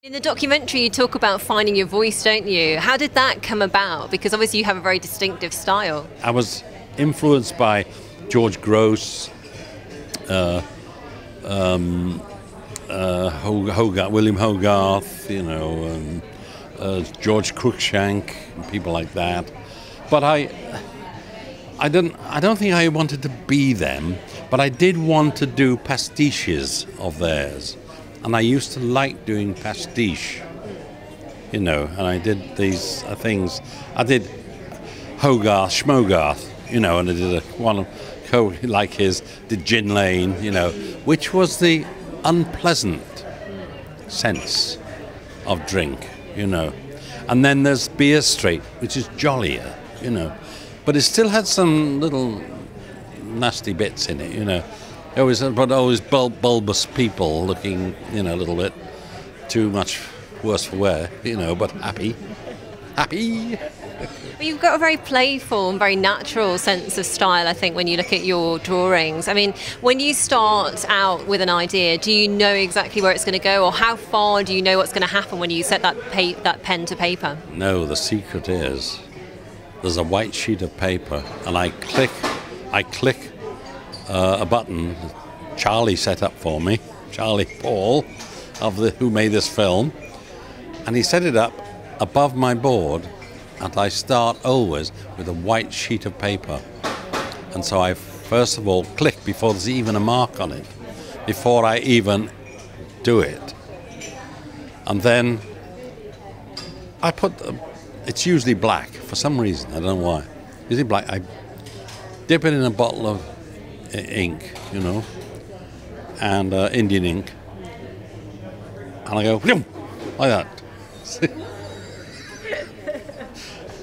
In the documentary, you talk about finding your voice, don't you? How did that come about? Because obviously you have a very distinctive style. I was influenced by George Gross, William Hogarth, George Cruikshank, and people like that. But I don't think I wanted to be them, but I did want to do pastiches of theirs. And I used to like doing pastiche, and I did these things. I did Hogarth, Schmogarth, and I did one like his, did Gin Lane, which was the unpleasant sense of drink, And then there's Beer Street, which is jollier, But it still had some little nasty bits in it, always bulbous people looking, a little bit too much worse for wear, but happy. But you've got a very playful and very natural sense of style, I think, when you look at your drawings. I mean, when you start out with an idea, do you know exactly where it's going to go, or how far do you know what's going to happen when you set that pen to paper? No, the secret is there's a white sheet of paper, and I click a button Charlie set up for me, Charlie Paul, who made this film, and he set it up above my board, and I start always with a white sheet of paper. And so I first of all click before there's even a mark on it, before I even do it. And then I it's usually black for some reason, I don't know why. Usually black. I dip it in a bottle of ink, and Indian ink, and I go like that,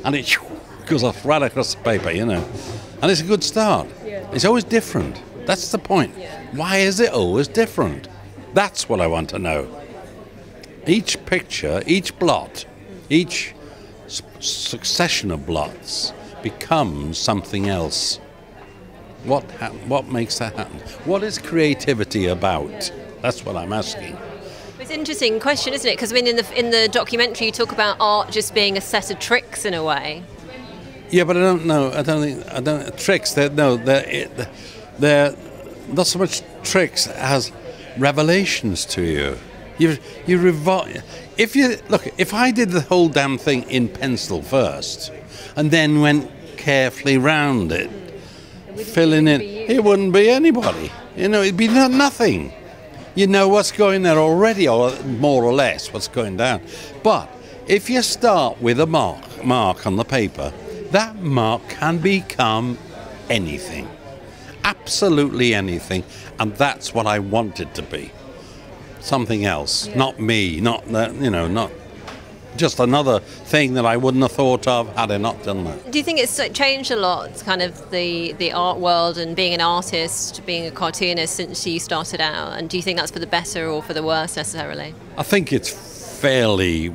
and it goes off right across the paper, and it's a good start. Yeah. It's always different. That's the point. Yeah. Why is it always different? That's what I want to know. Each picture, each blot, each succession of blots becomes something else. What makes that happen? What is creativity about? That's what I'm asking. It's an interesting question, isn't it? Because in the documentary you talk about art just being a set of tricks in a way. Yeah, but I don't know. Tricks. They're not so much tricks as revelations to you. If I did the whole damn thing in pencil first, and then went carefully round it, filling in, it wouldn't be anybody. It'd be nothing. You know what's going there already, or more or less what's going down. But if you start with a mark on the paper, that mark can become anything, absolutely anything, and that's what I want it to be. Something else, not me, not just another thing that I wouldn't have thought of had I not done that. Do you think it's changed a lot, kind of the art world and being an artist, being a cartoonist since you started out? And do you think that's for the better or for the worse necessarily? I think it's fairly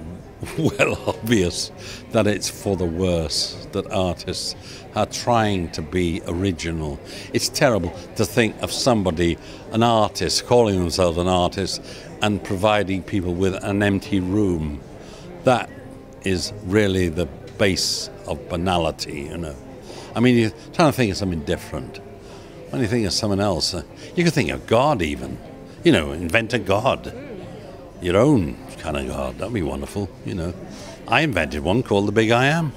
well obvious that it's for the worse, that artists are trying to be original. It's terrible to think of somebody, an artist, calling themselves an artist and providing people with an empty room. That is really the base of banality, I mean, you're trying to think of something different. When you think of someone else, you could think of God even. Invent a God. Your own kind of God. That'd be wonderful, I invented one called the Big I Am.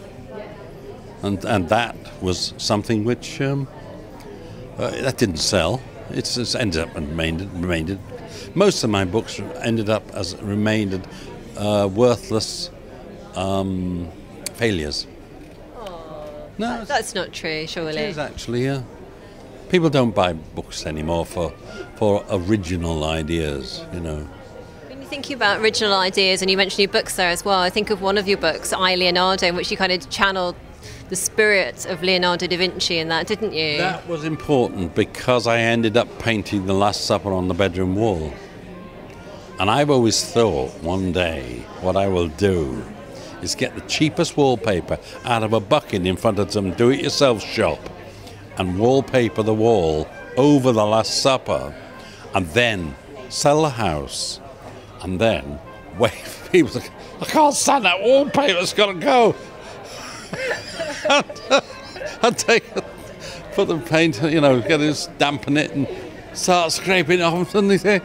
And that was something which that didn't sell. It's just ended up and remained. Most of my books ended up as remained worthless failures. Oh, no, that's not true, surely. It is actually, yeah. People don't buy books anymore for original ideas, When you think about original ideas, and you mentioned your books there as well, I think of one of your books, I, Leonardo, in which you kind of channeled the spirit of Leonardo da Vinci in that, didn't you? That was important because I ended up painting The Last Supper on the bedroom wall. And I've always thought one day what I will do is get the cheapest wallpaper out of a bucket in front of some do-it-yourself shop and wallpaper the wall over The Last Supper, and then sell the house, and then wave. People say, I can't stand that wallpaper, it's got to go. I'd put the paint, you know, get it, dampen it and start scraping it off, and suddenly say,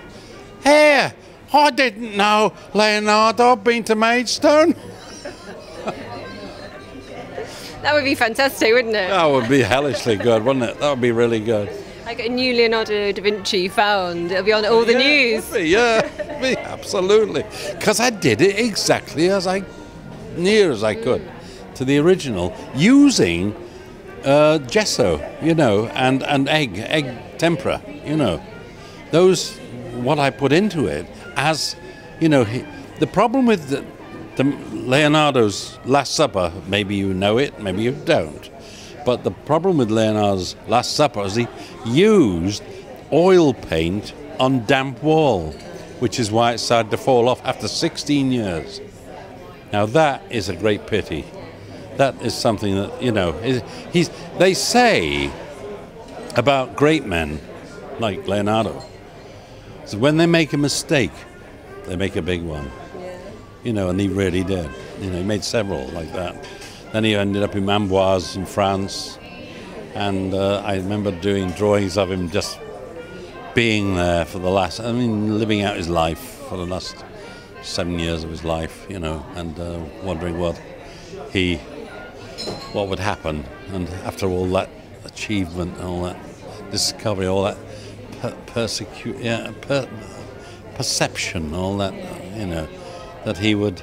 "Here, I didn't know Leonardo had been to Maidstone." That would be fantastic, wouldn't it? That would be hellishly good, wouldn't it? That would be really good. Like a new Leonardo da Vinci found. It'll be on all the news. It'd be, absolutely. Because I did it exactly near as I could to the original, using gesso, you know, and egg tempera, you know. Those, what I put into it, as, you know, the problem with the Leonardo's Last Supper, maybe you know it, maybe you don't, but the problem with Leonardo's Last Supper is he used oil paint on damp wall, which is why it started to fall off after 16 years. Now that is a great pity. That is something that, you know, they say about great men like Leonardo, so when they make a mistake, they make a big one. You know, and he really did. You know, he made several like that. Then he ended up in Amboise in France, and I remember doing drawings of him just being there for living out his life for the last 7 years of his life, you know, and wondering what would happen. And after all that achievement, all that discovery, all that perception, all that, you know, that he would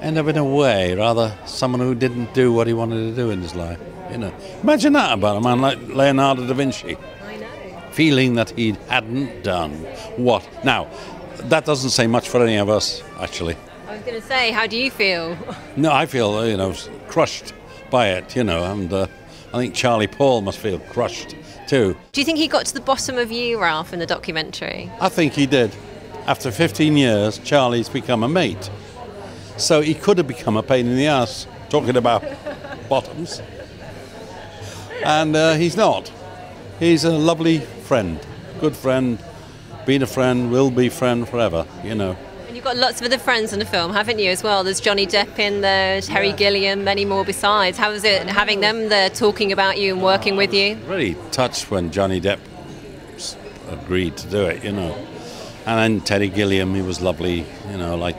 end up in a way rather someone who didn't do what he wanted to do in his life. You know, imagine that about a man like Leonardo da Vinci. I know. Feeling that he hadn't done what. Now, that doesn't say much for any of us, actually. I was going to say, how do you feel? No, I feel, you know, crushed by it, you know, and I think Charlie Paul must feel crushed too. Do you think he got to the bottom of you, Ralph, in the documentary? I think he did. After 15 years, Charlie's become a mate. So he could have become a pain in the ass, talking about bottoms. And he's not. He's a lovely friend, good friend, been a friend, will be friend forever, you know. And you've got lots of other friends in the film, haven't you, as well? There's Johnny Depp in there, Harry Gilliam, many more besides. How was it having them there talking about you and working with you? Really touched when Johnny Depp agreed to do it, you know. And then Teddy Gilliam, he was lovely, you know, like,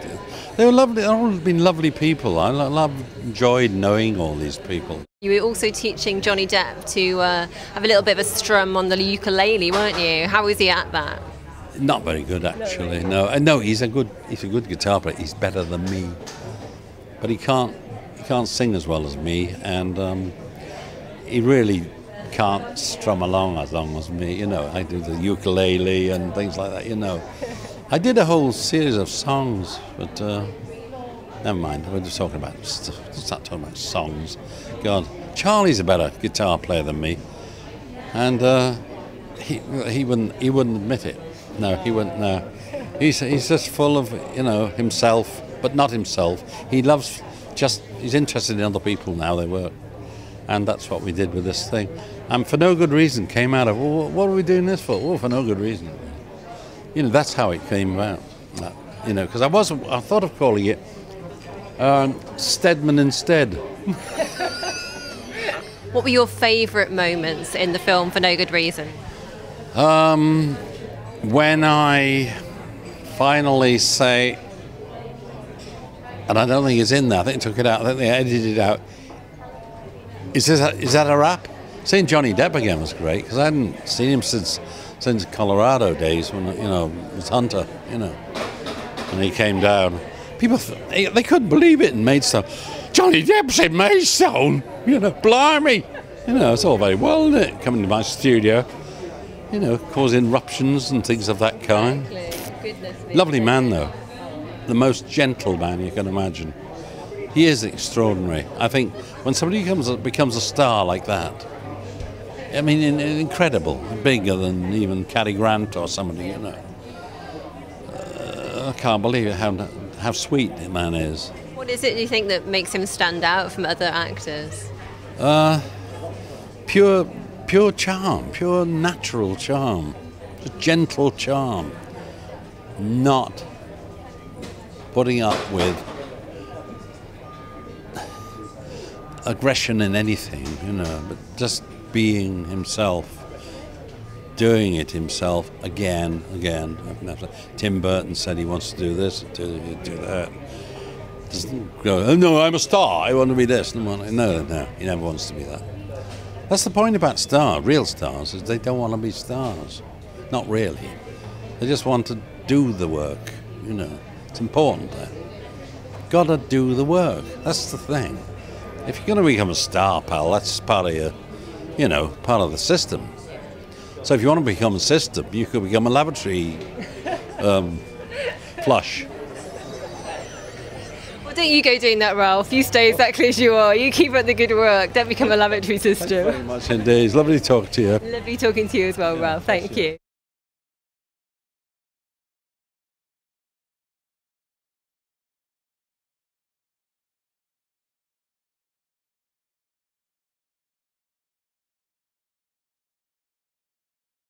they were lovely, they've all been lovely people. I enjoyed knowing all these people. You were also teaching Johnny Depp to have a little bit of a strum on the ukulele, weren't you? How was he at that? Not very good, actually, no. No, he's a good guitar player, he's better than me. But he can't sing as well as me, and he really can't strum along as long as me, you know. I do the ukulele and things like that, you know. I did a whole series of songs, but never mind. We're just talking about songs. God, Charlie's a better guitar player than me, and he wouldn't admit it. No, he wouldn't. No, he's just full of, you know, himself, but not himself. He's interested in other people now. They work. And that's what we did with this thing. And for no good reason came out of, well, what are we doing this for? Well, for no good reason. You know, that's how it came about. You know, because I thought of calling it Steadman instead. What were your favourite moments in the film for no good reason? When I finally say, and I don't think it's in there, I think they took it out, I think they edited it out. Is that a rap? Seeing Johnny Depp again was great, because I hadn't seen him since Colorado days when, you know, it was Hunter, you know, and he came down. People, they couldn't believe it in Maidstone. Johnny Depp's in Maidstone, you know, blimey. You know, it's all very well, isn't it, coming to my studio, you know, causing eruptions and things of that kind. Goodness me. Lovely man, though. The most gentle man you can imagine. He is extraordinary. I think when somebody becomes a star like that, I mean, incredible, bigger than even Cary Grant or somebody, you know. I can't believe it, how sweet the man is. What is it, do you think, that makes him stand out from other actors? Pure charm, pure natural charm, just gentle charm. Not putting up with aggression in anything, you know, but just being himself, doing it himself again. Tim Burton said he wants to do this, do that. Doesn't go, oh no, I'm a star, I want to be this. No, he never wants to be that. That's the point about real stars, is they don't want to be stars. Not really. They just want to do the work, you know. It's important there. Gotta do the work, that's the thing. If you're going to become a star, pal, that's part of your, you know, part of the system. So if you want to become a system, you could become a lavatory flush. Well, don't you go doing that, Ralph. You stay exactly as you are. You keep up the good work. Don't become a lavatory system. Thanks very much indeed. It's lovely to talk to you. Lovely talking to you as well, Ralph. Thank you.